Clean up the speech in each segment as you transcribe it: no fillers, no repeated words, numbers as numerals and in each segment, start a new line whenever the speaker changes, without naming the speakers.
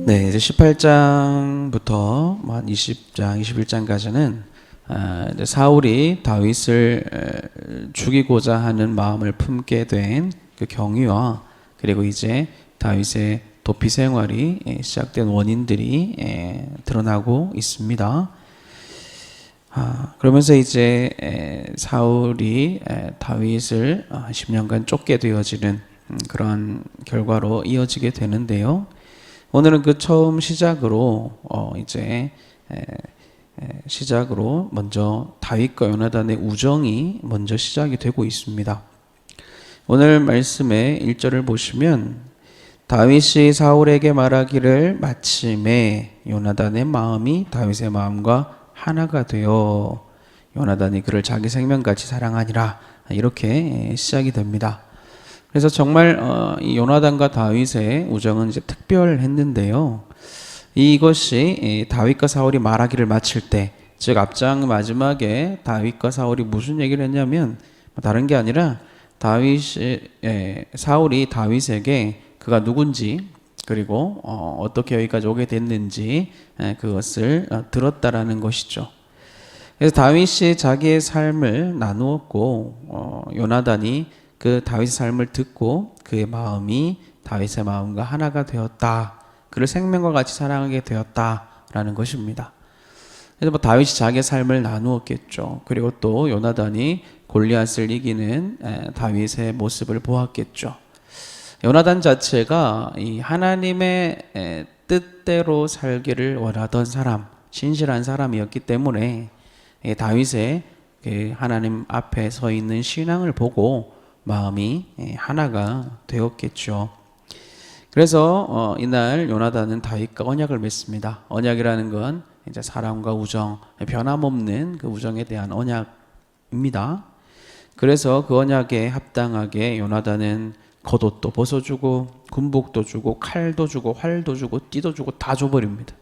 네, 이제 18장부터 한 20장, 21장까지는 이제 사울이 다윗을 죽이고자 하는 마음을 품게 된 그 경위와 그리고 이제 다윗의 도피 생활이 시작된 원인들이 드러나고 있습니다. 그러면서 이제 사울이 다윗을 10년간 쫓게 되어지는 그런 결과로 이어지게 되는데요. 오늘은 그 처음 시작으로 시작으로 먼저 다윗과 요나단의 우정이 먼저 시작이 되고 있습니다. 오늘 말씀의 1절을 보시면 다윗이 사울에게 말하기를 마침에 요나단의 마음이 다윗의 마음과 하나가 되어 요나단이 그를 자기 생명같이 사랑하니라, 이렇게 시작이 됩니다. 그래서 정말 이 요나단과 다윗의 우정은 이제 특별했는데요. 이것이 다윗과 사울이 말하기를 마칠 때, 즉 앞장 마지막에 다윗과 사울이 무슨 얘기를 했냐면 다른 게 아니라 사울이 다윗에게 그가 누군지 그리고 어떻게 여기까지 오게 됐는지 그것을 들었다라는 것이죠. 그래서 다윗이 자기의 삶을 나누었고 요나단이 그 다윗의 삶을 듣고 그의 마음이 다윗의 마음과 하나가 되었다. 그를 생명과 같이 사랑하게 되었다라는 것입니다. 그래서 다윗이 자기의 삶을 나누었겠죠. 그리고 또 요나단이 골리앗을 이기는 다윗의 모습을 보았겠죠. 요나단 자체가 이 하나님의 뜻대로 살기를 원하던 사람, 신실한 사람이었기 때문에 다윗의 하나님 앞에 서 있는 신앙을 보고 마음이 하나가 되었겠죠. 그래서 이날 요나단은 다윗과 언약을 맺습니다. 언약이라는 건 이제 사랑과 우정, 변함없는 그 우정에 대한 언약입니다. 그래서 그 언약에 합당하게 요나단은 겉옷도 벗어주고 군복도 주고 칼도 주고 활도 주고 띠도 주고 다 줘버립니다.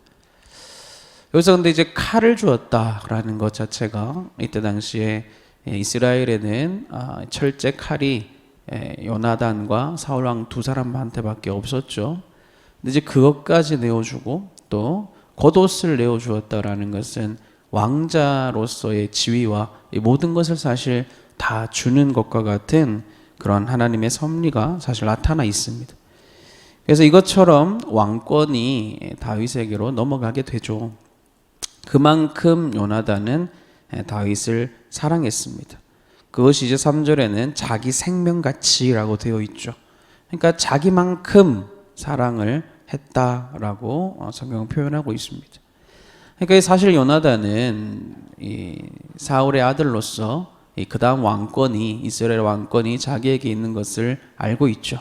여기서 근데 이제 칼을 주었다라는 것 자체가 이때 당시에 이스라엘에는 철제 칼이 요나단과 사울왕 두 사람한테밖에 없었죠. 근데 이제 그것까지 내어주고 또 겉옷을 내어주었다라는 것은 왕자로서의 지위와 이 모든 것을 사실 다 주는 것과 같은 그런 하나님의 섭리가 사실 나타나 있습니다. 그래서 이것처럼 왕권이 다윗에게로 넘어가게 되죠. 그만큼 요나단은 다윗을 사랑했습니다. 그것이 이제 3절에는 자기 생명같이라고 되어 있죠. 그러니까 자기만큼 사랑을 했다라고 성경은 표현하고 있습니다. 그러니까 사실 요나단은 이 사울의 아들로서 그 다음 왕권이, 이스라엘 왕권이 자기에게 있는 것을 알고 있죠.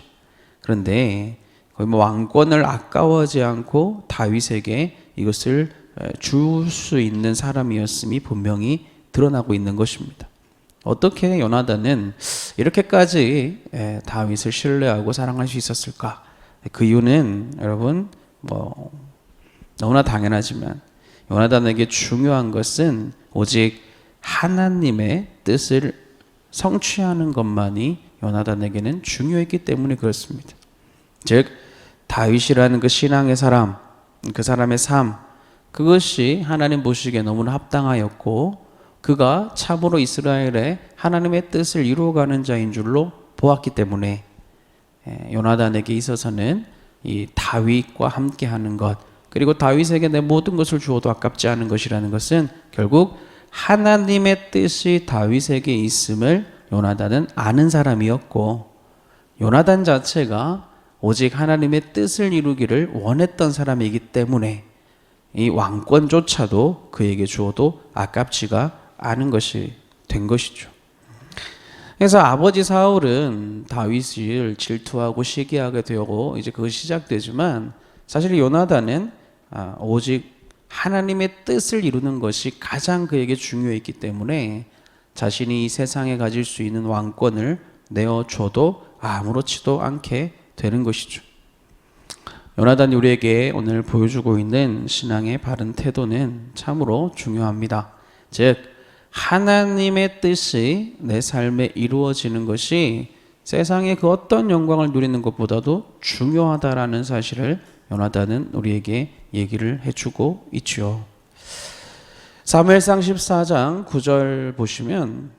그런데 거의 왕권을 아까워하지 않고 다윗에게 이것을 줄 수 있는 사람이었음이 분명히 드러나고 있는 것입니다. 어떻게 요나단은 이렇게까지 다윗을 신뢰하고 사랑할 수 있었을까? 그 이유는 여러분 너무나 당연하지만 요나단에게 중요한 것은 오직 하나님의 뜻을 성취하는 것만이 요나단에게는 중요했기 때문에 그렇습니다. 즉 다윗이라는 그 신앙의 사람, 그 사람의 삶, 그것이 하나님 보시기에 너무나 합당하였고 그가 참으로 이스라엘의 하나님의 뜻을 이루어가는 자인 줄로 보았기 때문에 요나단에게 있어서는 이 다윗과 함께하는 것, 그리고 다윗에게 내 모든 것을 주어도 아깝지 않은 것이라는 것은 결국 하나님의 뜻이 다윗에게 있음을 요나단은 아는 사람이었고 요나단 자체가 오직 하나님의 뜻을 이루기를 원했던 사람이기 때문에 이 왕권조차도 그에게 주어도 아깝지가 않은 것이 된 것이죠. 그래서 아버지 사울은 다윗을 질투하고 시기하게 되고 이제 그것이 시작되지만 사실 요나단은 오직 하나님의 뜻을 이루는 것이 가장 그에게 중요했기 때문에 자신이 이 세상에 가질 수 있는 왕권을 내어줘도 아무렇지도 않게 되는 것이죠. 요나단이 우리에게 오늘 보여주고 있는 신앙의 바른 태도는 참으로 중요합니다. 즉 하나님의 뜻이 내 삶에 이루어지는 것이 세상의 그 어떤 영광을 누리는 것보다도 중요하다라는 사실을 요나단은 우리에게 얘기를 해주고 있죠. 사무엘상 14장 9절 보시면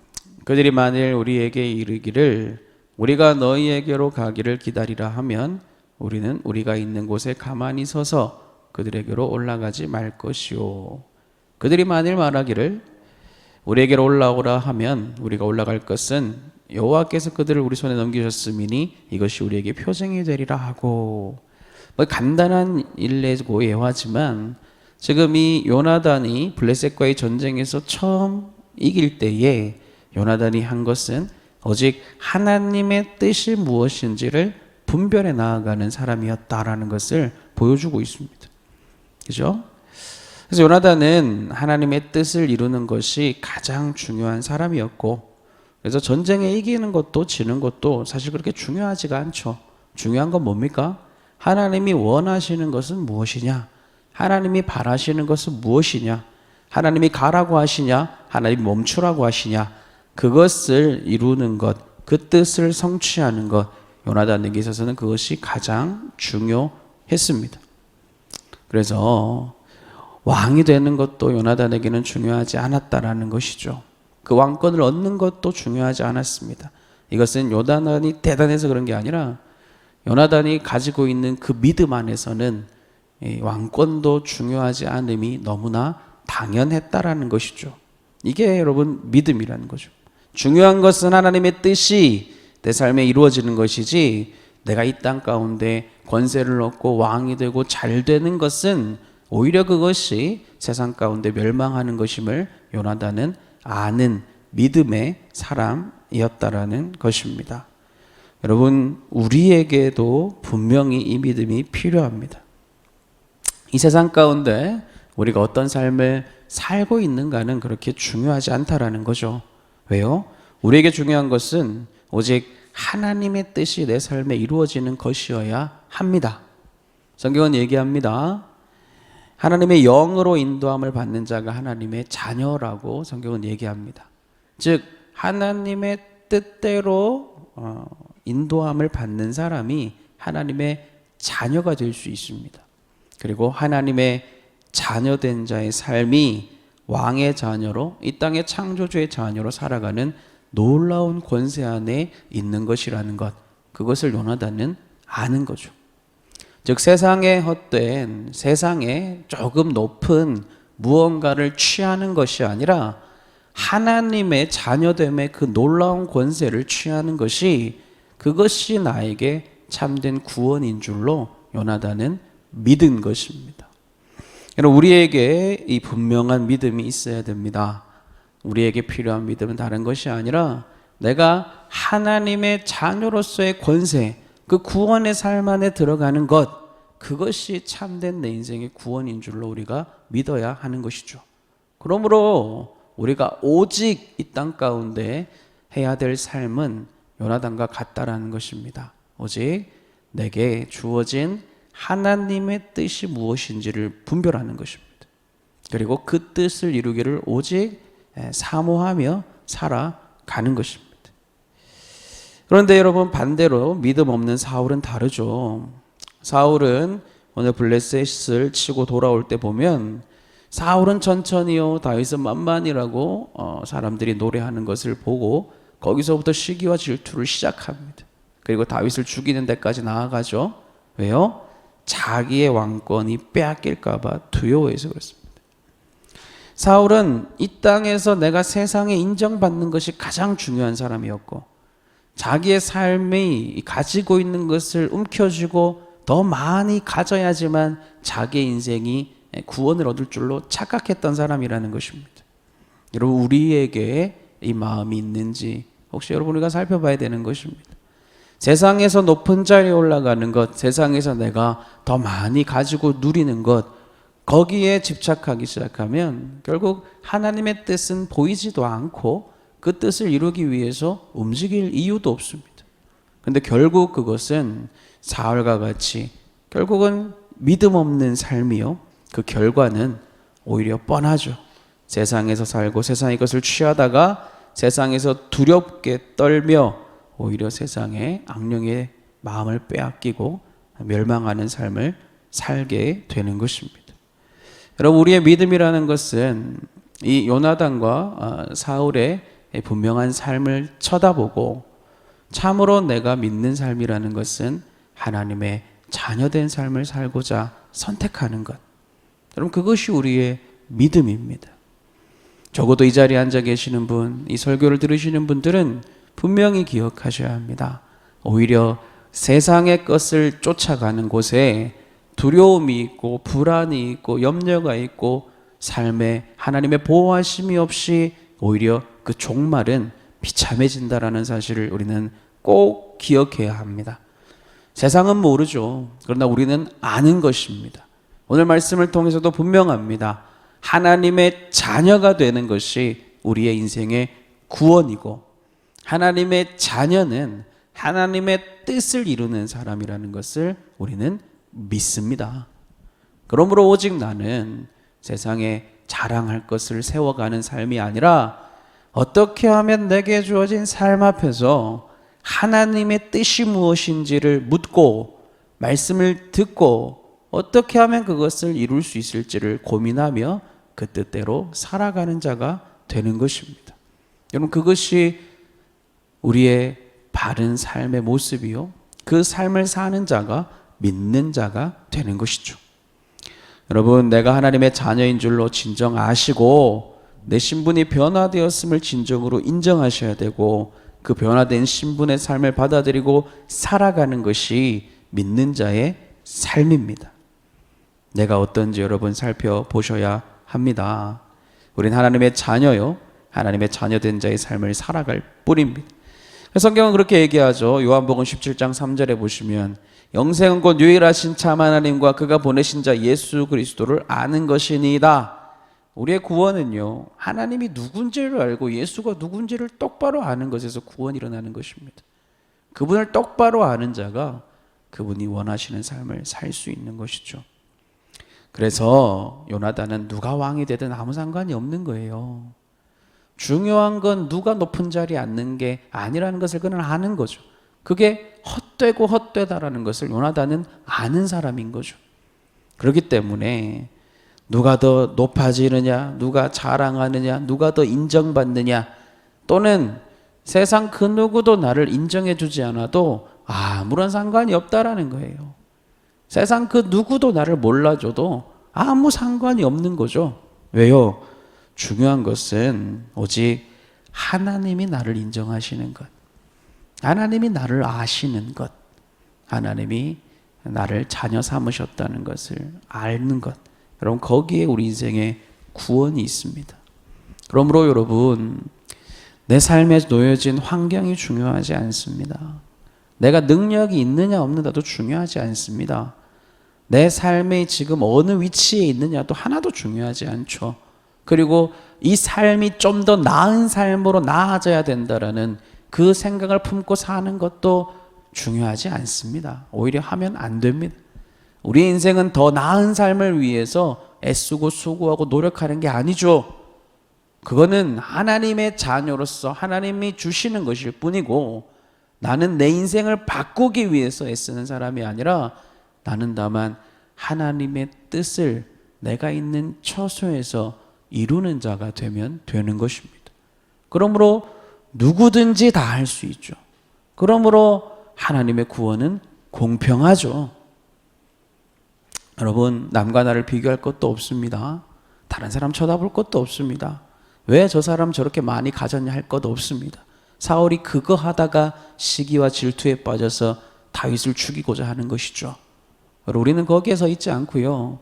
그들이 만일 우리에게 이르기를 우리가 너희에게로 가기를 기다리라 하면 우리는 우리가 있는 곳에 가만히 서서 그들에게로 올라가지 말 것이요. 그들이 만일 말하기를 우리에게로 올라오라 하면 우리가 올라갈 것은 여호와께서 그들을 우리 손에 넘기셨음이니 이것이 우리에게 표징이 되리라 하고, 뭐 간단한 일례고 예화지만 지금 이 요나단이 블레셋과의 전쟁에서 처음 이길 때에 요나단이 한 것은 오직 하나님의 뜻이 무엇인지를 분별해 나아가는 사람이었다라는 것을 보여주고 있습니다. 그죠? 그래서 요나단은 하나님의 뜻을 이루는 것이 가장 중요한 사람이었고, 그래서 전쟁에 이기는 것도 지는 것도 사실 그렇게 중요하지가 않죠. 중요한 건 뭡니까? 하나님이 원하시는 것은 무엇이냐? 하나님이 바라시는 것은 무엇이냐? 하나님이 가라고 하시냐? 하나님이 멈추라고 하시냐? 그것을 이루는 것, 그 뜻을 성취하는 것, 요나단에게 있어서는 그것이 가장 중요했습니다. 그래서 왕이 되는 것도 요나단에게는 중요하지 않았다라는 것이죠. 그 왕권을 얻는 것도 중요하지 않았습니다. 이것은 요나단이 대단해서 그런 게 아니라 요나단이 가지고 있는 그 믿음 안에서는 왕권도 중요하지 않음이 너무나 당연했다라는 것이죠. 이게 여러분 믿음이라는 거죠. 중요한 것은 하나님의 뜻이 내 삶에 이루어지는 것이지, 내가 이 땅 가운데 권세를 얻고 왕이 되고 잘 되는 것은 오히려 그것이 세상 가운데 멸망하는 것임을 요나단은 아는 믿음의 사람이었다라는 것입니다. 여러분, 우리에게도 분명히 이 믿음이 필요합니다. 이 세상 가운데 우리가 어떤 삶을 살고 있는가는 그렇게 중요하지 않다라는 거죠. 왜요? 우리에게 중요한 것은 오직 하나님의 뜻이 내 삶에 이루어지는 것이어야 합니다. 성경은 얘기합니다. 하나님의 영으로 인도함을 받는 자가 하나님의 자녀라고 성경은 얘기합니다. 즉 하나님의 뜻대로 인도함을 받는 사람이 하나님의 자녀가 될 수 있습니다. 그리고 하나님의 자녀된 자의 삶이 왕의 자녀로, 이 땅의 창조주의 자녀로 살아가는 놀라운 권세 안에 있는 것이라는 것, 그것을 요나단은 아는 거죠. 즉 세상에 헛된, 세상에 조금 높은 무언가를 취하는 것이 아니라 하나님의 자녀됨의 그 놀라운 권세를 취하는 것이, 그것이 나에게 참된 구원인 줄로 요나단은 믿은 것입니다. 여러분, 우리에게 이 분명한 믿음이 있어야 됩니다. 우리에게 필요한 믿음은 다른 것이 아니라 내가 하나님의 자녀로서의 권세, 그 구원의 삶 안에 들어가는 것, 그것이 참된 내 인생의 구원인 줄로 우리가 믿어야 하는 것이죠. 그러므로 우리가 오직 이 땅 가운데 해야 될 삶은 요나단과 같다라는 것입니다. 오직 내게 주어진 하나님의 뜻이 무엇인지를 분별하는 것입니다. 그리고 그 뜻을 이루기를 오직 사모하며 살아가는 것입니다. 그런데 여러분, 반대로 믿음 없는 사울은 다르죠. 사울은 오늘 블레셋을 치고 돌아올 때 보면 사울은 천천히요, 다윗은 만만이라고 사람들이 노래하는 것을 보고 거기서부터 시기와 질투를 시작합니다. 그리고 다윗을 죽이는 데까지 나아가죠. 왜요? 자기의 왕권이 빼앗길까 봐 두려워해서 그렇습니다. 사울은 이 땅에서 내가 세상에 인정받는 것이 가장 중요한 사람이었고, 자기의 삶이 가지고 있는 것을 움켜쥐고 더 많이 가져야지만 자기의 인생이 구원을 얻을 줄로 착각했던 사람이라는 것입니다. 여러분, 우리에게 이 마음이 있는지 혹시 여러분 우리가 살펴봐야 되는 것입니다. 세상에서 높은 자리에 올라가는 것, 세상에서 내가 더 많이 가지고 누리는 것, 거기에 집착하기 시작하면 결국 하나님의 뜻은 보이지도 않고 그 뜻을 이루기 위해서 움직일 이유도 없습니다. 그런데 결국 그것은 사울과 같이 결국은 믿음 없는 삶이요, 그 결과는 오히려 뻔하죠. 세상에서 살고 세상의 것을 취하다가 세상에서 두렵게 떨며 오히려 세상의 악령의 마음을 빼앗기고 멸망하는 삶을 살게 되는 것입니다. 여러분, 우리의 믿음이라는 것은 이 요나단과 사울의 분명한 삶을 쳐다보고 참으로 내가 믿는 삶이라는 것은 하나님의 자녀된 삶을 살고자 선택하는 것. 여러분, 그것이 우리의 믿음입니다. 적어도 이 자리에 앉아 계시는 분, 이 설교를 들으시는 분들은 분명히 기억하셔야 합니다. 오히려 세상의 것을 쫓아가는 곳에 두려움이 있고 불안이 있고 염려가 있고 삶에 하나님의 보호하심이 없이 오히려 그 종말은 비참해진다라는 사실을 우리는 꼭 기억해야 합니다. 세상은 모르죠. 그러나 우리는 아는 것입니다. 오늘 말씀을 통해서도 분명합니다. 하나님의 자녀가 되는 것이 우리의 인생의 구원이고 하나님의 자녀는 하나님의 뜻을 이루는 사람이라는 것을 우리는 믿습니다. 그러므로 오직 나는 세상에 자랑할 것을 세워가는 삶이 아니라 어떻게 하면 내게 주어진 삶 앞에서 하나님의 뜻이 무엇인지를 묻고 말씀을 듣고 어떻게 하면 그것을 이룰 수 있을지를 고민하며 그 뜻대로 살아가는 자가 되는 것입니다. 여러분, 그것이 우리의 바른 삶의 모습이요, 그 삶을 사는 자가 믿는 자가 되는 것이죠. 여러분, 내가 하나님의 자녀인 줄로 진정 아시고 내 신분이 변화되었음을 진정으로 인정하셔야 되고 그 변화된 신분의 삶을 받아들이고 살아가는 것이 믿는 자의 삶입니다. 내가 어떤지 여러분 살펴보셔야 합니다. 우린 하나님의 자녀요, 하나님의 자녀된 자의 삶을 살아갈 뿐입니다. 성경은 그렇게 얘기하죠. 요한복음 17장 3절에 보시면 영생은 곧 유일하신 참 하나님과 그가 보내신 자 예수 그리스도를 아는 것이니이다. 우리의 구원은요, 하나님이 누군지를 알고 예수가 누군지를 똑바로 아는 것에서 구원이 일어나는 것입니다. 그분을 똑바로 아는 자가 그분이 원하시는 삶을 살 수 있는 것이죠. 그래서 요나단은 누가 왕이 되든 아무 상관이 없는 거예요. 중요한 건 누가 높은 자리에 앉는 게 아니라는 것을 그는 아는 거죠. 그게 헛되고 헛되다라는 것을 요나단은 아는 사람인 거죠. 그렇기 때문에 누가 더 높아지느냐, 누가 자랑하느냐, 누가 더 인정받느냐, 또는 세상 그 누구도 나를 인정해 주지 않아도 아무런 상관이 없다라는 거예요. 세상 그 누구도 나를 몰라줘도 아무 상관이 없는 거죠. 왜요? 중요한 것은 오직 하나님이 나를 인정하시는 것, 하나님이 나를 아시는 것, 하나님이 나를 자녀 삼으셨다는 것을 아는 것. 여러분, 거기에 우리 인생의 구원이 있습니다. 그러므로 여러분, 내 삶에 놓여진 환경이 중요하지 않습니다. 내가 능력이 있느냐 없느냐도 중요하지 않습니다. 내 삶에 지금 어느 위치에 있느냐도 하나도 중요하지 않죠. 그리고 이 삶이 좀 더 나은 삶으로 나아져야 된다라는 그 생각을 품고 사는 것도 중요하지 않습니다. 오히려 하면 안 됩니다. 우리 인생은 더 나은 삶을 위해서 애쓰고 수고하고 노력하는 게 아니죠. 그거는 하나님의 자녀로서 하나님이 주시는 것일 뿐이고, 나는 내 인생을 바꾸기 위해서 애쓰는 사람이 아니라 나는 다만 하나님의 뜻을 내가 있는 처소에서 이루는 자가 되면 되는 것입니다. 그러므로 누구든지 다 할 수 있죠. 그러므로 하나님의 구원은 공평하죠. 여러분, 남과 나를 비교할 것도 없습니다. 다른 사람 쳐다볼 것도 없습니다. 왜 저 사람 저렇게 많이 가졌냐 할 것도 없습니다. 사울이 그거 하다가 시기와 질투에 빠져서 다윗을 죽이고자 하는 것이죠. 우리는 거기에 서 있지 않고요,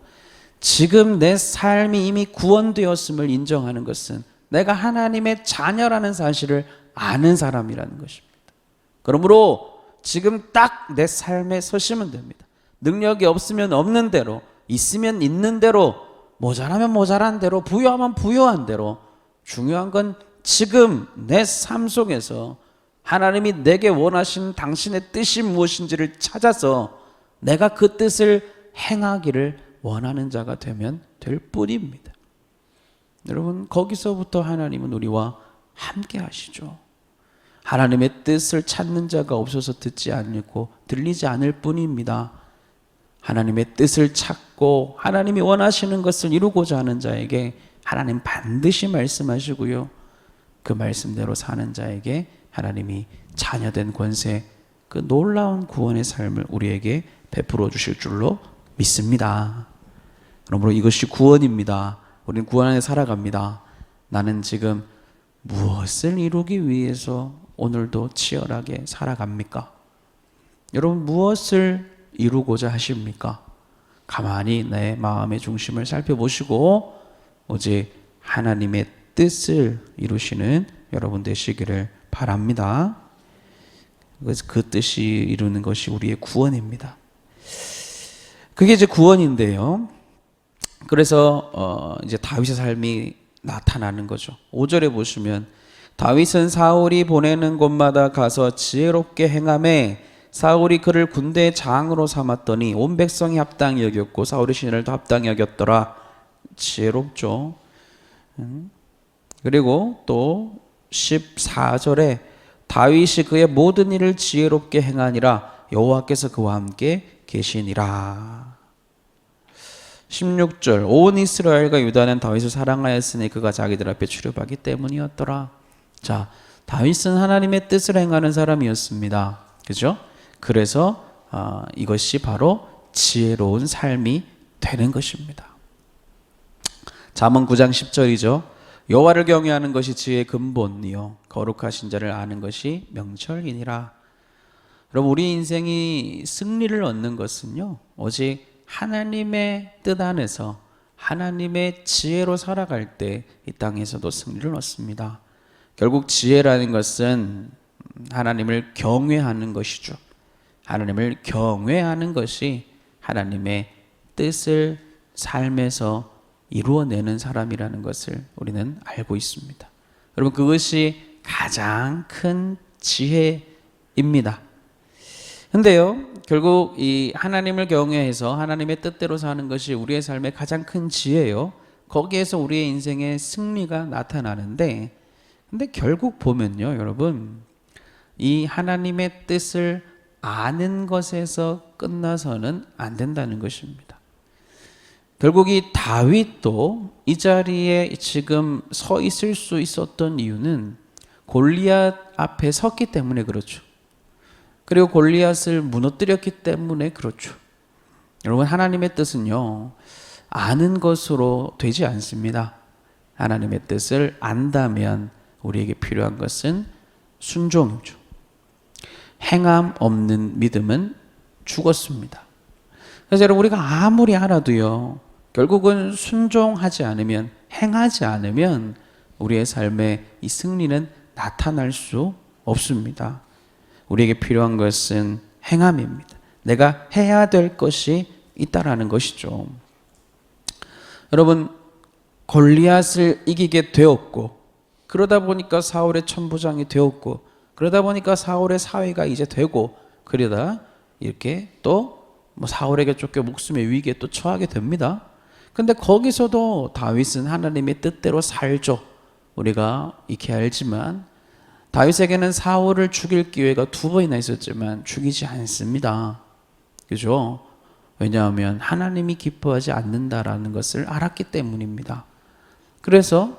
지금 내 삶이 이미 구원되었음을 인정하는 것은 내가 하나님의 자녀라는 사실을 아는 사람이라는 것입니다. 그러므로 지금 딱 내 삶에 서시면 됩니다. 능력이 없으면 없는 대로, 있으면 있는 대로, 모자라면 모자란 대로, 부유하면 부유한 대로, 중요한 건 지금 내 삶 속에서 하나님이 내게 원하신 당신의 뜻이 무엇인지를 찾아서 내가 그 뜻을 행하기를 원하는 자가 되면 될 뿐입니다. 여러분, 거기서부터 하나님은 우리와 함께 하시죠. 하나님의 뜻을 찾는 자가 없어서 듣지 않고 들리지 않을 뿐입니다. 하나님의 뜻을 찾고 하나님이 원하시는 것을 이루고자 하는 자에게 하나님 반드시 말씀하시고요. 그 말씀대로 사는 자에게 하나님이 자녀된 권세, 그 놀라운 구원의 삶을 우리에게 베풀어 주실 줄로 믿습니다. 그러므로 이것이 구원입니다. 우리는 구원 안에 살아갑니다. 나는 지금 무엇을 이루기 위해서 오늘도 치열하게 살아갑니까? 여러분 무엇을 이루고자 하십니까? 가만히 내 마음의 중심을 살펴보시고 오직 하나님의 뜻을 이루시는 여러분 되시기를 바랍니다. 그 뜻이 이루는 것이 우리의 구원입니다. 그게 이제 구원인데요. 그래서 이제 다윗의 삶이 나타나는 거죠. 5절에 보시면 다윗은 사울이 보내는 곳마다 가서 지혜롭게 행하매 사울이 그를 군대의 장으로 삼았더니 온 백성이 합당히 여겼고 사울의 신하들도 합당히 여겼더라. 지혜롭죠. 그리고 또 14절에 다윗이 그의 모든 일을 지혜롭게 행하니라 여호와께서 그와 함께 계시니라. 16절 온 이스라엘과 유다는 다윗을 사랑하였으니 그가 자기들 앞에 출입하기 때문이었더라. 자, 다윗은 하나님의 뜻을 행하는 사람이었습니다. 그죠? 그래서 이것이 바로 지혜로운 삶이 되는 것입니다. 잠언 9장 10절이죠. 여호와를 경외하는 것이 지혜의 근본이요 거룩하신 자를 아는 것이 명철이니라. 여러분 우리 인생이 승리를 얻는 것은요 오직 하나님의 뜻 안에서 하나님의 지혜로 살아갈 때 이 땅에서도 승리를 얻습니다. 결국 지혜라는 것은 하나님을 경외하는 것이죠. 하나님을 경외하는 것이 하나님의 뜻을 삶에서 이루어내는 사람이라는 것을 우리는 알고 있습니다. 여러분 그것이 가장 큰 지혜입니다. 근데요 결국 이 하나님을 경외해서 하나님의 뜻대로 사는 것이 우리의 삶의 가장 큰 지혜예요. 거기에서 우리의 인생의 승리가 나타나는데 근데 결국 보면요 여러분 이 하나님의 뜻을 아는 것에서 끝나서는 안 된다는 것입니다. 결국 이 다윗도 이 자리에 지금 서 있을 수 있었던 이유는 골리앗 앞에 섰기 때문에 그렇죠. 그리고 골리앗을 무너뜨렸기 때문에 그렇죠. 여러분 하나님의 뜻은요 아는 것으로 되지 않습니다. 하나님의 뜻을 안다면 우리에게 필요한 것은 순종이죠. 행함 없는 믿음은 죽었습니다. 그래서 여러분 우리가 아무리 알아도요 결국은 순종하지 않으면 행하지 않으면 우리의 삶에 이 승리는 나타날 수 없습니다. 우리에게 필요한 것은 행함입니다. 내가 해야 될 것이 있다라는 것이죠. 여러분 골리앗을 이기게 되었고 그러다 보니까 사울의 천부장이 되었고 그러다 보니까 사울의 사위가 이제 되고 그러다 이렇게 또 사울에게 쫓겨 목숨의 위기에 또 처하게 됩니다. 근데 거기서도 다윗은 하나님의 뜻대로 살죠. 우리가 익히 알지만 다윗에게는 사울을 죽일 기회가 2번이나 있었지만 죽이지 않습니다. 그죠? 왜냐하면 하나님이 기뻐하지 않는다라는 것을 알았기 때문입니다. 그래서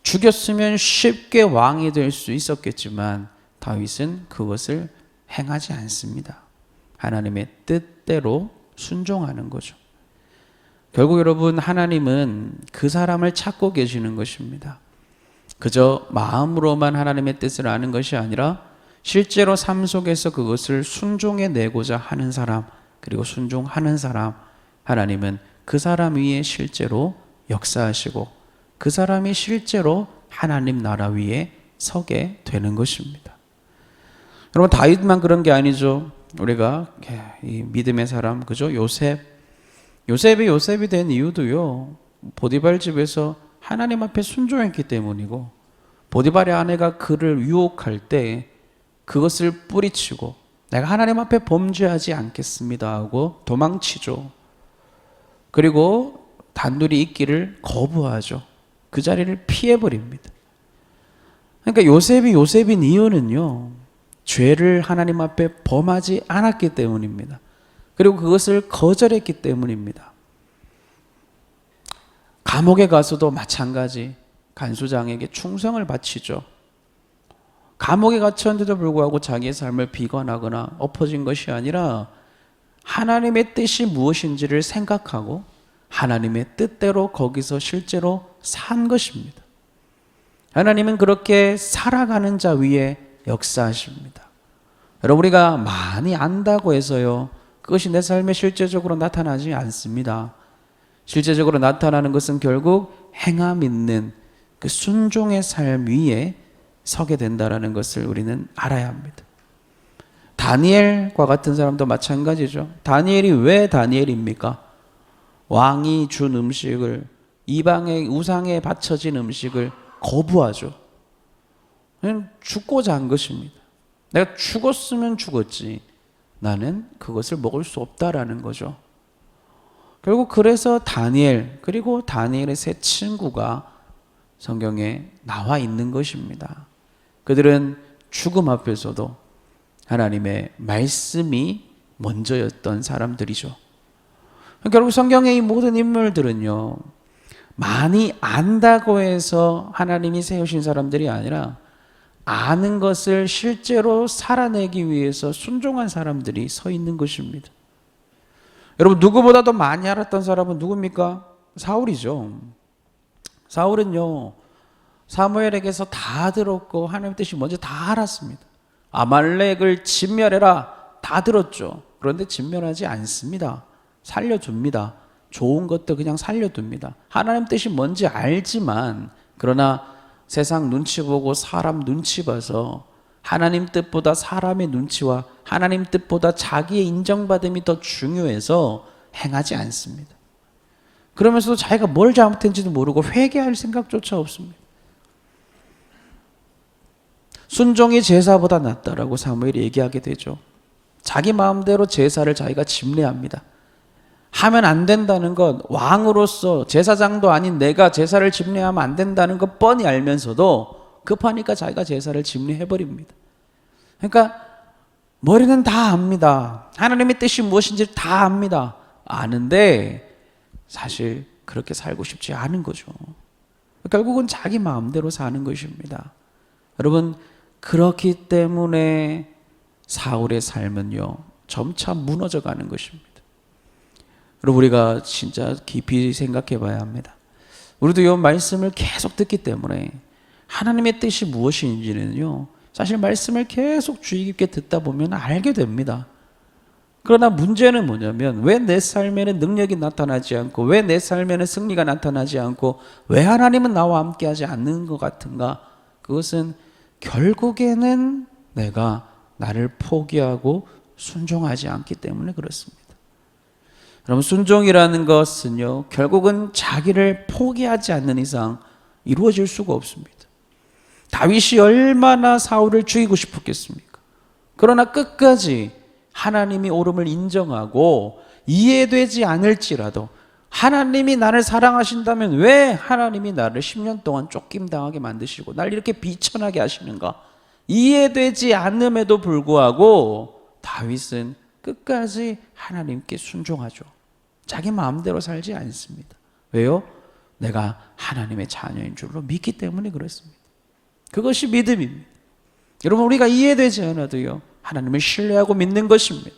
죽였으면 쉽게 왕이 될 수 있었겠지만 다윗은 그것을 행하지 않습니다. 하나님의 뜻대로 순종하는 거죠. 결국 여러분 하나님은 그 사람을 찾고 계시는 것입니다. 그저 마음으로만 하나님의 뜻을 아는 것이 아니라 실제로 삶 속에서 그것을 순종해 내고자 하는 사람 그리고 순종하는 사람 하나님은 그 사람 위에 실제로 역사하시고 그 사람이 실제로 하나님 나라 위에 서게 되는 것입니다. 여러분 다윗만 그런 게 아니죠. 우리가 이 믿음의 사람 그죠? 요셉이 된 이유도요 보디발 집에서 하나님 앞에 순종했기 때문이고 보디발의 아내가 그를 유혹할 때 그것을 뿌리치고 내가 하나님 앞에 범죄하지 않겠습니다 하고 도망치죠. 그리고 단둘이 있기를 거부하죠. 그 자리를 피해버립니다. 그러니까 요셉인 이유는요 죄를 하나님 앞에 범하지 않았기 때문입니다. 그리고 그것을 거절했기 때문입니다. 감옥에 가서도 마찬가지 간수장에게 충성을 바치죠. 감옥에 갇혔는데도 불구하고 자기의 삶을 비관하거나 엎어진 것이 아니라 하나님의 뜻이 무엇인지를 생각하고 하나님의 뜻대로 거기서 실제로 산 것입니다. 하나님은 그렇게 살아가는 자 위에 역사하십니다. 여러분, 우리가 많이 안다고 해서요, 그것이 내 삶에 실제적으로 나타나지 않습니다. 실제적으로 나타나는 것은 결국 행함 있는 그 순종의 삶 위에 서게 된다는 것을 우리는 알아야 합니다. 다니엘과 같은 사람도 마찬가지죠. 다니엘이 왜 다니엘입니까? 왕이 준 음식을, 이방의 우상에 바쳐진 음식을 거부하죠. 그냥 죽고자 한 것입니다. 내가 죽었으면 죽었지, 나는 그것을 먹을 수 없다라는 거죠. 결국 그래서 다니엘, 그리고 다니엘의 세 친구가 성경에 나와 있는 것입니다. 그들은 죽음 앞에서도 하나님의 말씀이 먼저였던 사람들이죠. 결국 성경의 이 모든 인물들은요, 많이 안다고 해서 하나님이 세우신 사람들이 아니라 아는 것을 실제로 살아내기 위해서 순종한 사람들이 서 있는 것입니다. 여러분, 누구보다도 많이 알았던 사람은 누굽니까? 사울이죠. 사울은요, 사무엘에게서 다 들었고 하나님의 뜻이 먼저 다 알았습니다. 아말렉을 진멸해라, 다 들었죠. 그런데 진멸하지 않습니다. 살려줍니다. 좋은 것도 그냥 살려둡니다. 하나님 뜻이 뭔지 알지만, 그러나 세상 눈치 보고 사람 눈치 봐서 하나님 뜻보다 사람의 눈치와 하나님 뜻보다 자기의 인정받음이 더 중요해서 행하지 않습니다. 그러면서도 자기가 뭘 잘못했는지도 모르고 회개할 생각조차 없습니다. 순종이 제사보다 낫다라고 사무엘이 얘기하게 되죠. 자기 마음대로 제사를 자기가 집례합니다. 하면 안 된다는 것, 왕으로서 제사장도 아닌 내가 제사를 집례하면 안 된다는 것 뻔히 알면서도 급하니까 자기가 제사를 집례해버립니다. 그러니까 머리는 다 압니다. 하나님의 뜻이 무엇인지 다 압니다. 아는데 사실 그렇게 살고 싶지 않은 거죠. 결국은 자기 마음대로 사는 것입니다. 여러분, 그렇기 때문에 사울의 삶은요, 점차 무너져 가는 것입니다. 여러분, 우리가 진짜 깊이 생각해 봐야 합니다. 우리도 이 말씀을 계속 듣기 때문에 하나님의 뜻이 무엇인지는요, 사실 말씀을 계속 주의 깊게 듣다 보면 알게 됩니다. 그러나 문제는 뭐냐면, 왜 내 삶에는 능력이 나타나지 않고, 왜 내 삶에는 승리가 나타나지 않고, 왜 하나님은 나와 함께 하지 않는 것 같은가? 그것은 결국에는 내가 나를 포기하고 순종하지 않기 때문에 그렇습니다. 여러분, 순종이라는 것은요, 결국은 자기를 포기하지 않는 이상 이루어질 수가 없습니다. 다윗이 얼마나 사울을 죽이고 싶었겠습니까? 그러나 끝까지 하나님이 옳음을 인정하고 이해되지 않을지라도, 하나님이 나를 사랑하신다면 왜 하나님이 나를 10년 동안 쫓김당하게 만드시고 날 이렇게 비천하게 하시는가? 이해되지 않음에도 불구하고 다윗은 끝까지 하나님께 순종하죠. 자기 마음대로 살지 않습니다. 왜요? 내가 하나님의 자녀인 줄로 믿기 때문에 그렇습니다. 그것이 믿음입니다. 여러분, 우리가 이해되지 않아도요, 하나님을 신뢰하고 믿는 것입니다.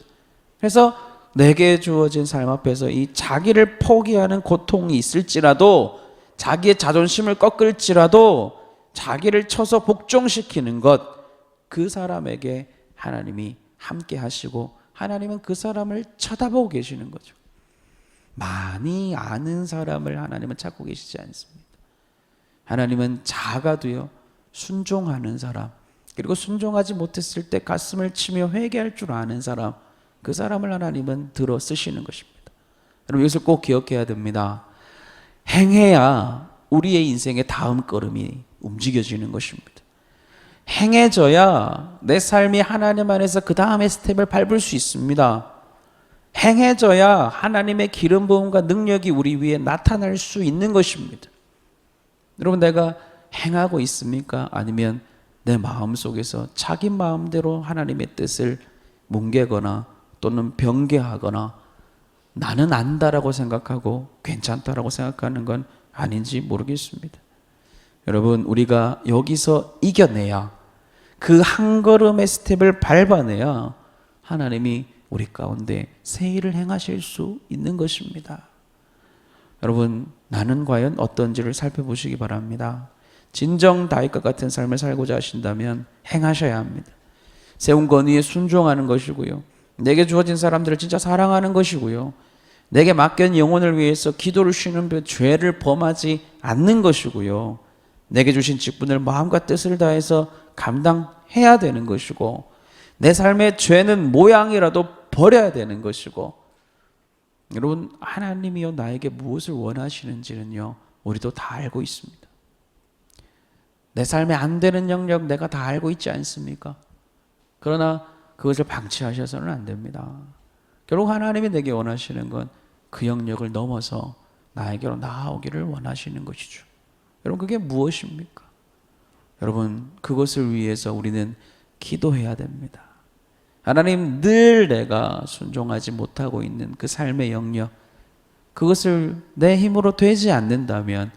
그래서 내게 주어진 삶 앞에서 이 자기를 포기하는 고통이 있을지라도, 자기의 자존심을 꺾을지라도 자기를 쳐서 복종시키는 것, 그 사람에게 하나님이 함께 하시고 하나님은 그 사람을 쳐다보고 계시는 거죠. 많이 아는 사람을 하나님은 찾고 계시지 않습니다. 하나님은 작아도요, 순종하는 사람, 그리고 순종하지 못했을 때 가슴을 치며 회개할 줄 아는 사람, 그 사람을 하나님은 들어 쓰시는 것입니다. 여러분, 이것을 꼭 기억해야 됩니다. 행해야 우리의 인생의 다음 걸음이 움직여지는 것입니다. 행해져야 내 삶이 하나님 안에서 그 다음의 스텝을 밟을 수 있습니다. 행해져야 하나님의 기름 부음과 능력이 우리 위에 나타날 수 있는 것입니다. 여러분, 내가 행하고 있습니까? 아니면 내 마음속에서 자기 마음대로 하나님의 뜻을 뭉개거나 또는 변개하거나 나는 안다라고 생각하고 괜찮다라고 생각하는 건 아닌지 모르겠습니다. 여러분, 우리가 여기서 이겨내야, 그 한 걸음의 스텝을 밟아내야 하나님이 우리 가운데 새 일을 행하실 수 있는 것입니다. 여러분, 나는 과연 어떤지를 살펴보시기 바랍니다. 진정 다윗과 같은 삶을 살고자 하신다면 행하셔야 합니다. 세운 권위에 순종하는 것이고요, 내게 주어진 사람들을 진짜 사랑하는 것이고요, 내게 맡긴 영혼을 위해서 기도를 쉬는 죄를 범하지 않는 것이고요, 내게 주신 직분을 마음과 뜻을 다해서 감당해야 되는 것이고, 내 삶의 죄는 모양이라도 버려야 되는 것이고, 여러분, 하나님이요 나에게 무엇을 원하시는지는요 우리도 다 알고 있습니다. 내 삶에 안 되는 영역 내가 다 알고 있지 않습니까? 그러나 그것을 방치하셔서는 안 됩니다. 결국 하나님이 내게 원하시는 건 그 영역을 넘어서 나에게로 나아오기를 원하시는 것이죠. 여러분, 그게 무엇입니까? 여러분, 그것을 위해서 우리는 기도해야 됩니다. 하나님, 늘 내가 순종하지 못하고 있는 그 삶의 영역, 그것을 내 힘으로 되지 않는다면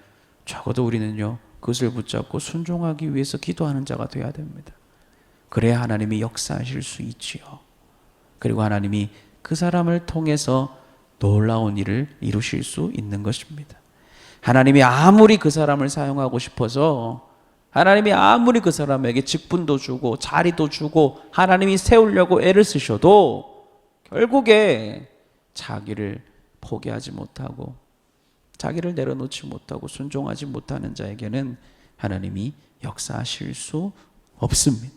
적어도 우리는요 그것을 붙잡고 순종하기 위해서 기도하는 자가 되어야 됩니다. 그래야 하나님이 역사하실 수 있지요. 그리고 하나님이 그 사람을 통해서 놀라운 일을 이루실 수 있는 것입니다. 하나님이 아무리 그 사람을 사용하고 싶어서, 하나님이 아무리 그 사람에게 직분도 주고 자리도 주고 하나님이 세우려고 애를 쓰셔도 결국에 자기를 포기하지 못하고 자기를 내려놓지 못하고 순종하지 못하는 자에게는 하나님이 역사하실 수 없습니다.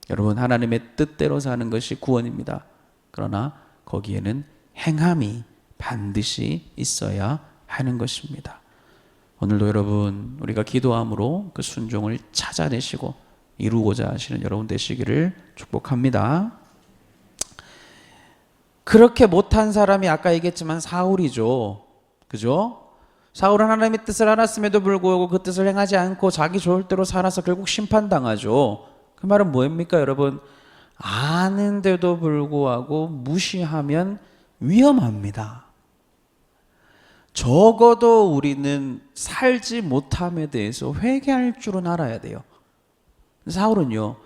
여러분, 하나님의 뜻대로 사는 것이 구원입니다. 그러나 거기에는 행함이 반드시 있어야 하는 것입니다. 오늘도 여러분, 우리가 기도함으로 그 순종을 찾아내시고 이루고자 하시는 여러분 되시기를 축복합니다. 그렇게 못한 사람이 아까 얘기했지만 사울이죠. 그죠? 사울은 하나님의 뜻을 알았음에도 불구하고 그 뜻을 행하지 않고 자기 좋을 대로 살아서 결국 심판당하죠. 그 말은 뭐입니까, 여러분? 아는데도 불구하고 무시하면 위험합니다. 적어도 우리는 살지 못함에 대해서 회개할 줄은 알아야 돼요. 사울은요,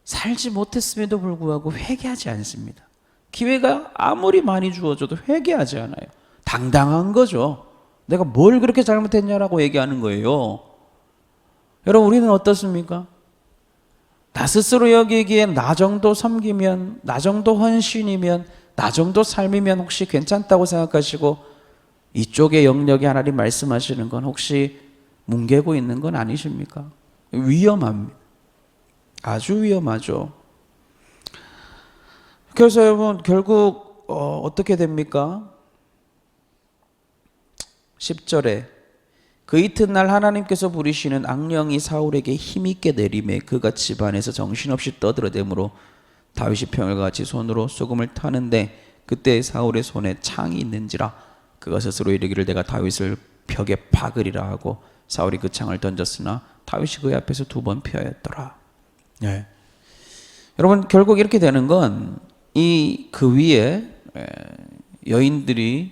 살지 못했음에도 불구하고 회개하지 않습니다. 기회가 아무리 많이 주어져도 회개하지 않아요. 당당한 거죠. 내가 뭘 그렇게 잘못했냐라고 얘기하는 거예요. 여러분, 우리는 어떻습니까? 나 스스로 여기기에 나 정도 섬기면, 나 정도 헌신이면, 나 정도 삶이면 혹시 괜찮다고 생각하시고 이쪽의 영역에 하나님 말씀하시는 건 혹시 뭉개고 있는 건 아니십니까? 위험합니다. 아주 위험하죠. 그래서 여러분, 결국 어떻게 됩니까? 10절에 그 이튿날 하나님께서 부리시는 악령이 사울에게 힘있게 내림에 그가 집안에서 정신없이 떠들어대므로 다윗이 평일과 같이 손으로 소금을 타는데 그때 사울의 손에 창이 있는지라 그가 스스로 이르기를 내가 다윗을 벽에 박으리라 하고 사울이 그 창을 던졌으나 다윗이 그 앞에서 2번 피하였더라. 네. 여러분, 결국 이렇게 되는 건 이 그 위에 여인들이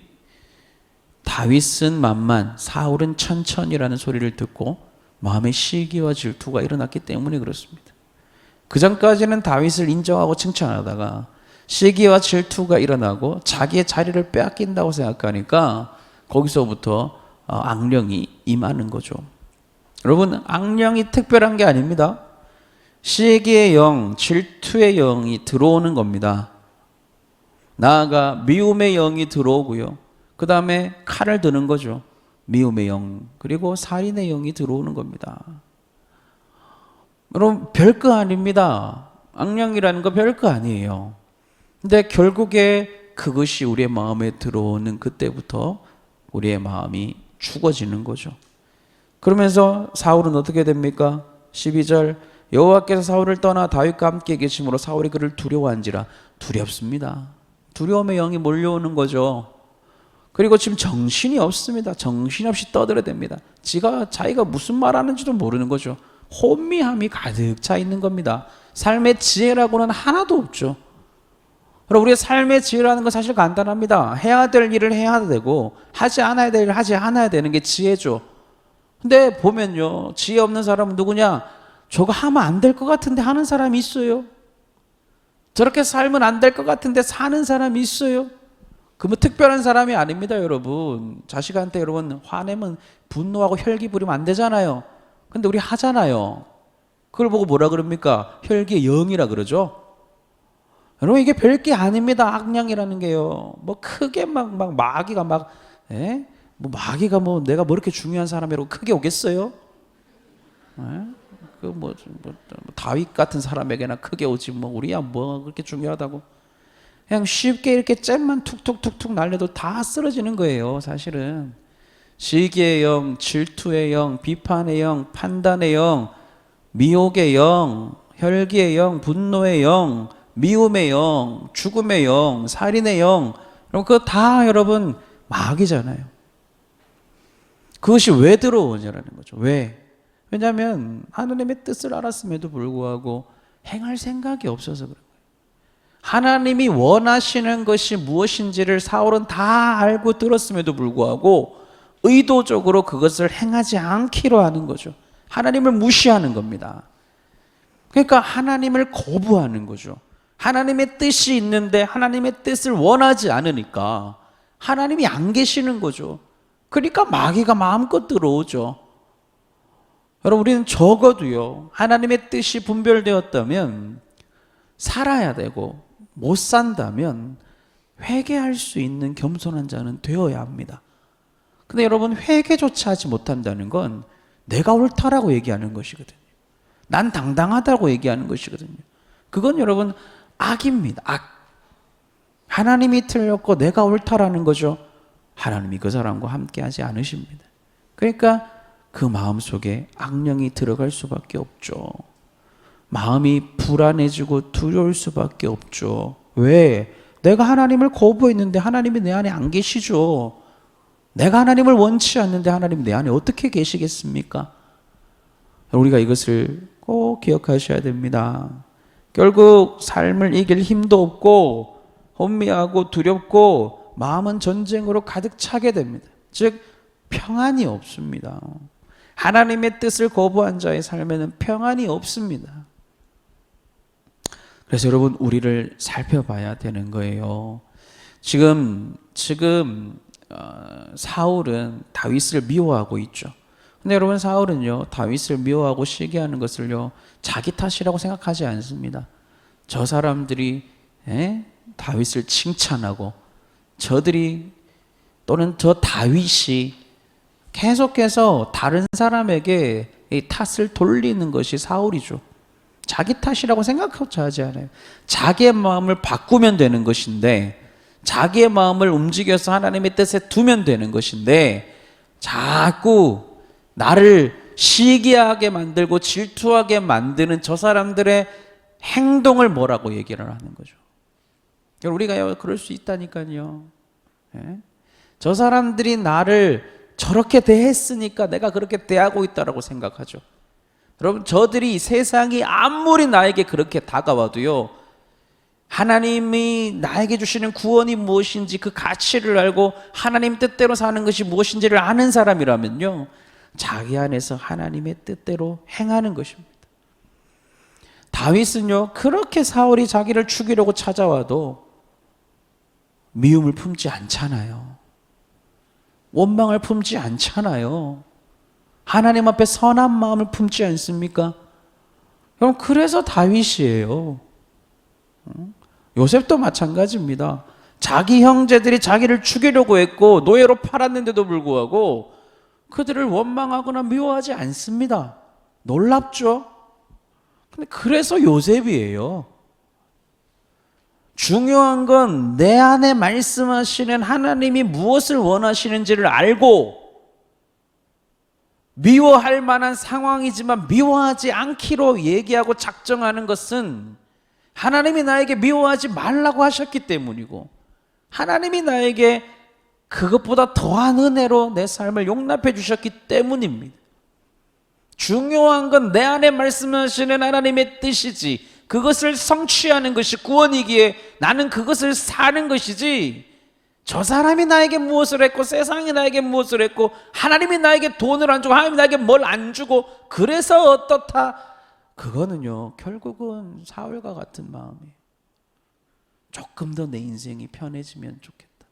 다윗은 만만, 사울은 천천히라는 소리를 듣고 마음에 시기와 질투가 일어났기 때문에 그렇습니다. 그 전까지는 다윗을 인정하고 칭찬하다가 시기와 질투가 일어나고 자기의 자리를 빼앗긴다고 생각하니까 거기서부터 악령이 임하는 거죠. 여러분, 악령이 특별한 게 아닙니다. 시기의 영, 질투의 영이 들어오는 겁니다. 나아가 미움의 영이 들어오고요, 그 다음에 칼을 드는 거죠. 미움의 영, 그리고 살인의 영이 들어오는 겁니다. 여러분, 별거 아닙니다. 악령이라는 거 별거 아니에요. 근데 결국에 그것이 우리의 마음에 들어오는 그때부터 우리의 마음이 죽어지는 거죠. 그러면서 사울은 어떻게 됩니까? 12절, 여호와께서 사울을 떠나 다윗과 함께 계심으로 사울이 그를 두려워한지라. 두렵습니다. 두려움의 영이 몰려오는 거죠. 그리고 지금 정신이 없습니다. 정신없이 떠들어댑니다. 자기가 무슨 말하는지도 모르는 거죠. 혼미함이 가득 차 있는 겁니다. 삶의 지혜라고는 하나도 없죠. 그럼 우리의 삶의 지혜라는 건 사실 간단합니다. 해야 될 일을 해야 되고 하지 않아야 될 일을 하지 않아야 되는 게 지혜죠. 근데 보면요, 지혜 없는 사람은 누구냐? 저거 하면 안 될 것 같은데 하는 사람이 있어요. 저렇게 살면 안 될 것 같은데 사는 사람이 있어요. 그 뭐 특별한 사람이 아닙니다, 여러분. 자식한테 여러분 화내면 분노하고 혈기 부리면 안 되잖아요. 근데 우리 하잖아요. 그걸 보고 뭐라 그럽니까? 혈기의 영이라 그러죠. 여러분 이게 별게 아닙니다. 악령이라는 게요. 뭐 크게 막 마귀가 막, 예? 뭐 마귀가 뭐 내가 뭐 이렇게 중요한 사람이라고 크게 오겠어요? 예? 뭐 다윗 같은 사람에게나 크게 오지 뭐 우리야 뭐 그렇게 중요하다고. 그냥 쉽게 이렇게 잼만 툭툭툭툭 날려도 다 쓰러지는 거예요, 사실은. 시기의 영, 질투의 영, 비판의 영, 판단의 영, 미혹의 영, 혈기의 영, 분노의 영, 미움의 영, 죽음의 영, 살인의 영, 그럼 그거 다 여러분 마귀잖아요. 그것이 왜 들어오냐라는 거죠. 왜? 왜냐하면 하나님의 뜻을 알았음에도 불구하고 행할 생각이 없어서 그런 거예요. 하나님이 원하시는 것이 무엇인지를 사울은 다 알고 들었음에도 불구하고 의도적으로 그것을 행하지 않기로 하는 거죠. 하나님을 무시하는 겁니다. 그러니까 하나님을 거부하는 거죠. 하나님의 뜻이 있는데 하나님의 뜻을 원하지 않으니까 하나님이 안 계시는 거죠. 그러니까 마귀가 마음껏 들어오죠. 여러분 우리는 적어도요, 하나님의 뜻이 분별되었다면 살아야 되고 못 산다면 회개할 수 있는 겸손한 자는 되어야 합니다. 근데 여러분 회개조차 하지 못한다는 건 내가 옳다라고 얘기하는 것이거든요. 난 당당하다고 얘기하는 것이거든요. 그건 여러분 악입니다. 악. 하나님이 틀렸고 내가 옳다라는 거죠. 하나님이 그 사람과 함께 하지 않으십니다. 그러니까 그 마음속에 악령이 들어갈 수밖에 없죠. 마음이 불안해지고 두려울 수밖에 없죠. 왜? 내가 하나님을 거부했는데 하나님이 내 안에 안 계시죠. 내가 하나님을 원치 않는데 하나님이 내 안에 어떻게 계시겠습니까? 우리가 이것을 꼭 기억하셔야 됩니다. 결국 삶을 이길 힘도 없고 혼미하고 두렵고 마음은 전쟁으로 가득 차게 됩니다. 즉 평안이 없습니다. 하나님의 뜻을 거부한 자의 삶에는 평안이 없습니다. 그래서 여러분 우리를 살펴봐야 되는 거예요. 지금 사울은 다윗을 미워하고 있죠. 근데 여러분 사울은요, 다윗을 미워하고 시기하는 것을요 자기 탓이라고 생각하지 않습니다. 저 사람들이 다윗을 칭찬하고 저들이 또는 저 다윗이 계속해서 다른 사람에게 이 탓을 돌리는 것이 사울이죠. 자기 탓이라고 생각하지 않아요. 자기의 마음을 바꾸면 되는 것인데, 자기의 마음을 움직여서 하나님의 뜻에 두면 되는 것인데, 자꾸 나를 시기하게 만들고 질투하게 만드는 저 사람들의 행동을 뭐라고 얘기를 하는 거죠. 우리가 그럴 수 있다니까요. 저 사람들이 나를 저렇게 대했으니까 내가 그렇게 대하고 있다라고 생각하죠. 여러분 저들이 세상이 아무리 나에게 그렇게 다가와도요, 하나님이 나에게 주시는 구원이 무엇인지 그 가치를 알고 하나님 뜻대로 사는 것이 무엇인지를 아는 사람이라면요, 자기 안에서 하나님의 뜻대로 행하는 것입니다. 다윗은요, 그렇게 사울이 자기를 죽이려고 찾아와도 미움을 품지 않잖아요. 원망을 품지 않잖아요. 하나님 앞에 선한 마음을 품지 않습니까? 그럼 그래서 다윗이에요. 요셉도 마찬가지입니다. 자기 형제들이 자기를 죽이려고 했고 노예로 팔았는데도 불구하고 그들을 원망하거나 미워하지 않습니다. 놀랍죠? 근데 그래서 요셉이에요. 중요한 건 내 안에 말씀하시는 하나님이 무엇을 원하시는지를 알고 미워할 만한 상황이지만 미워하지 않기로 얘기하고 작정하는 것은 하나님이 나에게 미워하지 말라고 하셨기 때문이고, 하나님이 나에게 그것보다 더한 은혜로 내 삶을 용납해 주셨기 때문입니다. 중요한 건 내 안에 말씀하시는 하나님의 뜻이지, 그것을 성취하는 것이 구원이기에 나는 그것을 사는 것이지, 저 사람이 나에게 무엇을 했고 세상이 나에게 무엇을 했고 하나님이 나에게 돈을 안 주고 하나님이 나에게 뭘 안 주고 그래서 어떻다, 그거는요 결국은 사울과 같은 마음이에요. 조금 더 내 인생이 편해지면 좋겠다,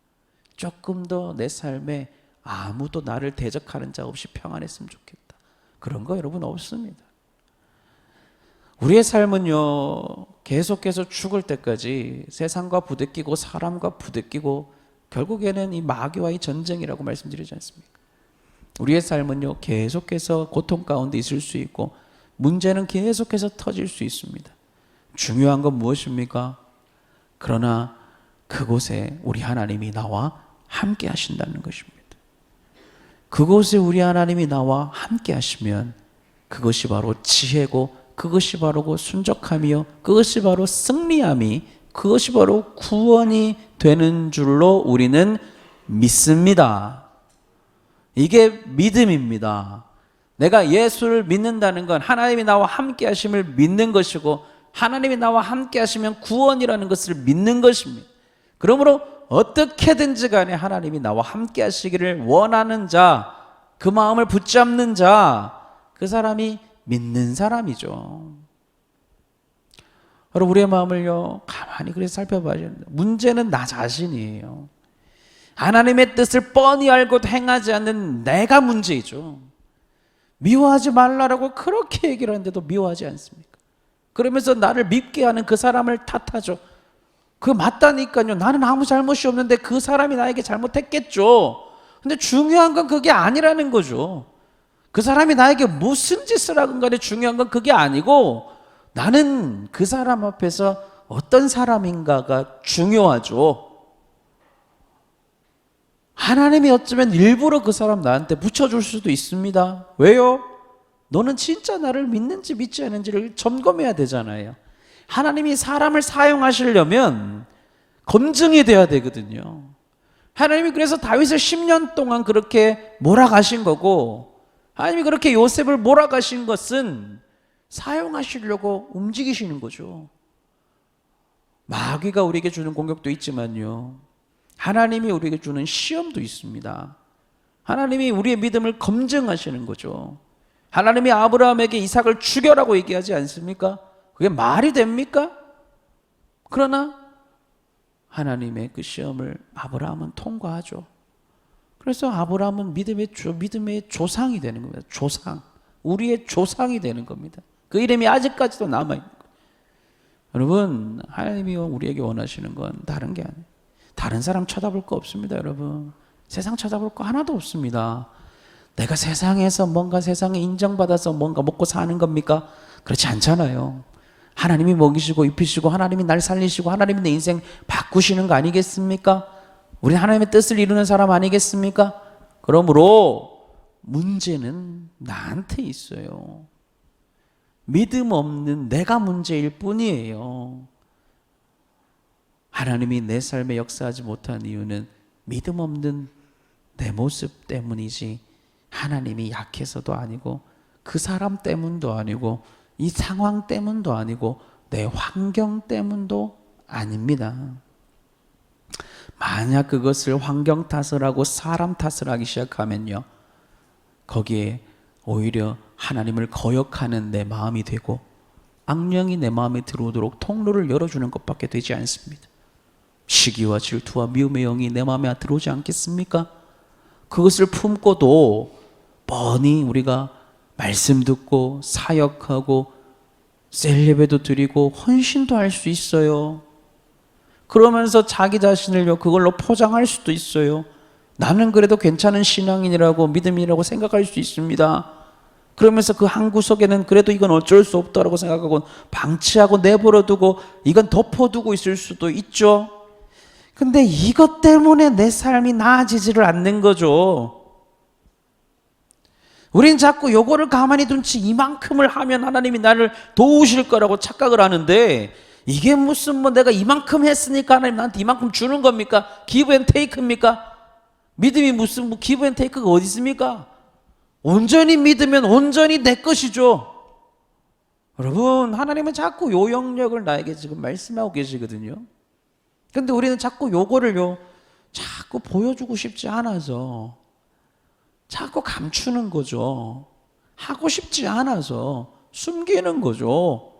조금 더 내 삶에 아무도 나를 대적하는 자 없이 평안했으면 좋겠다, 그런 거 여러분 없습니다. 우리의 삶은요 계속해서 죽을 때까지 세상과 부대끼고 사람과 부대끼고 결국에는 이 마귀와의 전쟁이라고 말씀드리지 않습니까? 우리의 삶은요 계속해서 고통 가운데 있을 수 있고 문제는 계속해서 터질 수 있습니다. 중요한 건 무엇입니까? 그러나 그곳에 우리 하나님이 나와 함께 하신다는 것입니다. 그곳에 우리 하나님이 나와 함께 하시면 그것이 바로 지혜고, 그것이 바로 순적함이요, 그것이 바로 승리함이, 그것이 바로 구원이 되는 줄로 우리는 믿습니다. 이게 믿음입니다. 내가 예수를 믿는다는 건 하나님이 나와 함께 하심을 믿는 것이고, 하나님이 나와 함께 하시면 구원이라는 것을 믿는 것입니다. 그러므로 어떻게든지 간에 하나님이 나와 함께 하시기를 원하는 자, 그 마음을 붙잡는 자, 그 사람이 믿는 사람이죠. 여러분, 우리의 마음을요 가만히 그래서 살펴봐야 됩니다. 문제는 나 자신이에요. 하나님의 뜻을 뻔히 알고도 행하지 않는 내가 문제이죠. 미워하지 말라라고 그렇게 얘기를 하는데도 미워하지 않습니까? 그러면서 나를 밉게 하는 그 사람을 탓하죠. 그거 맞다니까요. 나는 아무 잘못이 없는데 그 사람이 나에게 잘못했겠죠. 근데 중요한 건 그게 아니라는 거죠. 그 사람이 나에게 무슨 짓을 하건 간에 중요한 건 그게 아니고, 나는 그 사람 앞에서 어떤 사람인가가 중요하죠. 하나님이 어쩌면 일부러 그 사람 나한테 붙여줄 수도 있습니다. 왜요? 너는 진짜 나를 믿는지 믿지 않는지를 점검해야 되잖아요. 하나님이 사람을 사용하시려면 검증이 돼야 되거든요. 하나님이 그래서 다윗을 10년 동안 그렇게 몰아가신 거고, 하나님이 그렇게 요셉을 몰아가신 것은 사용하시려고 움직이시는 거죠. 마귀가 우리에게 주는 공격도 있지만요, 하나님이 우리에게 주는 시험도 있습니다. 하나님이 우리의 믿음을 검증하시는 거죠. 하나님이 아브라함에게 이삭을 죽여라고 얘기하지 않습니까? 그게 말이 됩니까? 그러나 하나님의 그 시험을 아브라함은 통과하죠. 그래서 아브라함은 믿음의 조상이 되는 겁니다. 조상. 우리의 조상이 되는 겁니다. 그 이름이 아직까지도 남아있는 거예요. 여러분, 하나님이 우리에게 원하시는 건 다른 게 아니에요. 다른 사람 쳐다볼 거 없습니다, 여러분. 세상 쳐다볼 거 하나도 없습니다. 내가 세상에서 뭔가 세상에 인정받아서 뭔가 먹고 사는 겁니까? 그렇지 않잖아요. 하나님이 먹이시고 입히시고 하나님이 날 살리시고 하나님이 내 인생 바꾸시는 거 아니겠습니까? 우리 하나님의 뜻을 이루는 사람 아니겠습니까? 그러므로 문제는 나한테 있어요. 믿음 없는 내가 문제일 뿐이에요. 하나님이 내 삶에 역사하지 못한 이유는 믿음 없는 내 모습 때문이지, 하나님이 약해서도 아니고 그 사람 때문도 아니고 이 상황 때문도 아니고 내 환경 때문도 아닙니다. 만약 그것을 환경 탓을 하고 사람 탓을 하기 시작하면요, 거기에 오히려 하나님을 거역하는 내 마음이 되고 악령이 내 마음에 들어오도록 통로를 열어주는 것밖에 되지 않습니다. 시기와 질투와 미움의 영이 내 마음에 들어오지 않겠습니까? 그것을 품고도 뻔히 우리가 말씀 듣고 사역하고 셀레베도 드리고 헌신도 할 수 있어요. 그러면서 자기 자신을 그걸로 포장할 수도 있어요. 나는 그래도 괜찮은 신앙인이라고 믿음이라고 생각할 수 있습니다. 그러면서 그 한 구석에는 그래도 이건 어쩔 수 없다라고 생각하고 방치하고 내버려두고 이건 덮어두고 있을 수도 있죠. 근데 이것 때문에 내 삶이 나아지지를 않는 거죠. 우린 자꾸 요거를 가만히 둔 채 이만큼을 하면 하나님이 나를 도우실 거라고 착각을 하는데, 이게 무슨 내가 이만큼 했으니까 하나님 나한테 이만큼 주는 겁니까? 기브 앤 테이크입니까? 믿음이 무슨 기브 앤 테이크가 어디 있습니까? 온전히 믿으면 온전히 내 것이죠. 여러분, 하나님은 자꾸 요 영역을 나에게 지금 말씀하고 계시거든요. 근데 우리는 자꾸 요거를요, 자꾸 보여주고 싶지 않아서 자꾸 감추는 거죠. 하고 싶지 않아서 숨기는 거죠.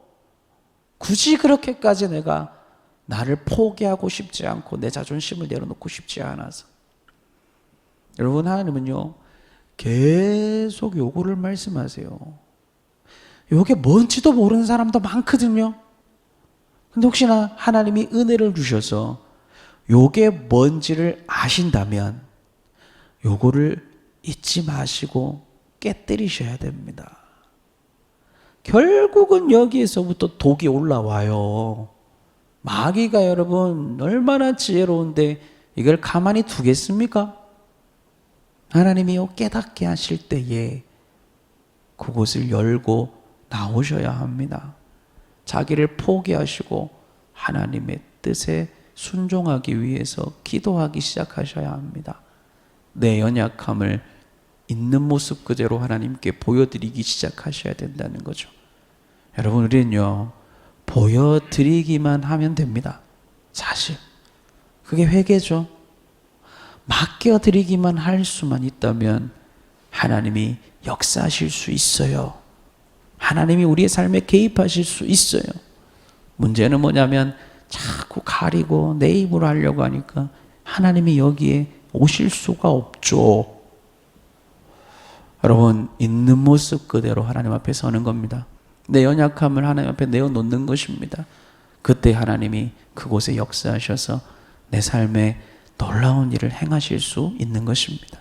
굳이 그렇게까지 내가 나를 포기하고 싶지 않고 내 자존심을 내려놓고 싶지 않아서. 여러분, 하나님은요 계속 요거를 말씀하세요. 요게 뭔지도 모르는 사람도 많거든요. 근데 혹시나 하나님이 은혜를 주셔서 요게 뭔지를 아신다면 요거를 잊지 마시고 깨뜨리셔야 됩니다. 결국은 여기에서부터 독이 올라와요. 마귀가 여러분 얼마나 지혜로운데 이걸 가만히 두겠습니까? 하나님이요 깨닫게 하실 때에 그곳을 열고 나오셔야 합니다. 자기를 포기하시고 하나님의 뜻에 순종하기 위해서 기도하기 시작하셔야 합니다. 내 연약함을 있는 모습 그대로 하나님께 보여드리기 시작하셔야 된다는 거죠. 여러분, 우리는요 보여드리기만 하면 됩니다. 사실 그게 회개죠. 맡겨드리기만 할 수만 있다면 하나님이 역사하실 수 있어요. 하나님이 우리의 삶에 개입하실 수 있어요. 문제는 뭐냐면 자꾸 가리고 내 입으로 하려고 하니까 하나님이 여기에 오실 수가 없죠. 여러분, 있는 모습 그대로 하나님 앞에 서는 겁니다. 내 연약함을 하나님 앞에 내어놓는 것입니다. 그때 하나님이 그곳에 역사하셔서 내 삶에 놀라운 일을 행하실 수 있는 것입니다.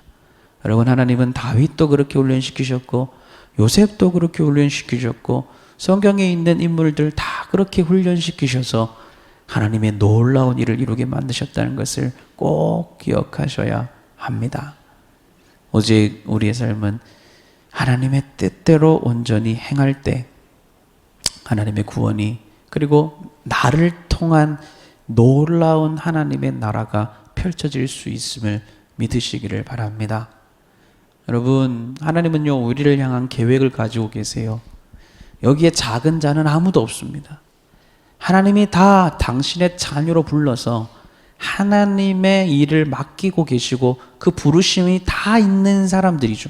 여러분, 하나님은 다윗도 그렇게 훈련시키셨고 요셉도 그렇게 훈련시키셨고 성경에 있는 인물들 다 그렇게 훈련시키셔서 하나님의 놀라운 일을 이루게 만드셨다는 것을 꼭 기억하셔야 합니다. 오직 우리의 삶은 하나님의 뜻대로 온전히 행할 때 하나님의 구원이 그리고 나를 통한 놀라운 하나님의 나라가 펼쳐질 수 있음을 믿으시기를 바랍니다. 여러분, 하나님은요 우리를 향한 계획을 가지고 계세요. 여기에 작은 자는 아무도 없습니다. 하나님이 다 당신의 자녀로 불러서 하나님의 일을 맡기고 계시고 그 부르심이 다 있는 사람들이죠.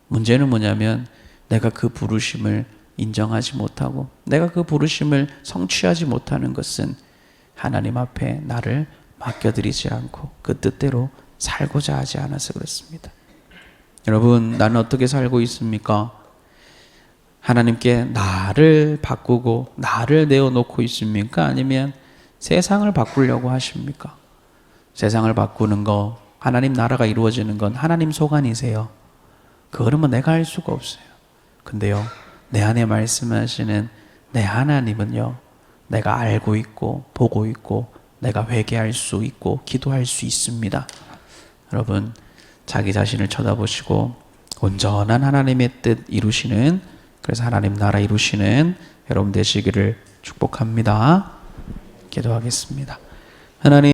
문제는 뭐냐면 내가 그 부르심을 인정하지 못하고 내가 그 부르심을 성취하지 못하는 것은 하나님 앞에 나를 맡겨드리지 않고 그 뜻대로 살고자 하지 않아서 그렇습니다. 여러분, 나는 어떻게 살고 있습니까? 하나님께 나를 바꾸고 나를 내어놓고 있습니까? 아니면 세상을 바꾸려고 하십니까? 세상을 바꾸는 거, 하나님 나라가 이루어지는 건 하나님 소관이세요. 그거는 뭐 내가 할 수가 없어요. 근데요, 내 안에 말씀하시는 내 하나님은요, 내가 알고 있고 보고 있고 내가 회개할 수 있고 기도할 수 있습니다. 여러분, 자기 자신을 쳐다보시고 온전한 하나님의 뜻 이루시는, 그래서 하나님 나라 이루시는 여러분 되시기를 축복합니다. 기도하겠습니다. 하나님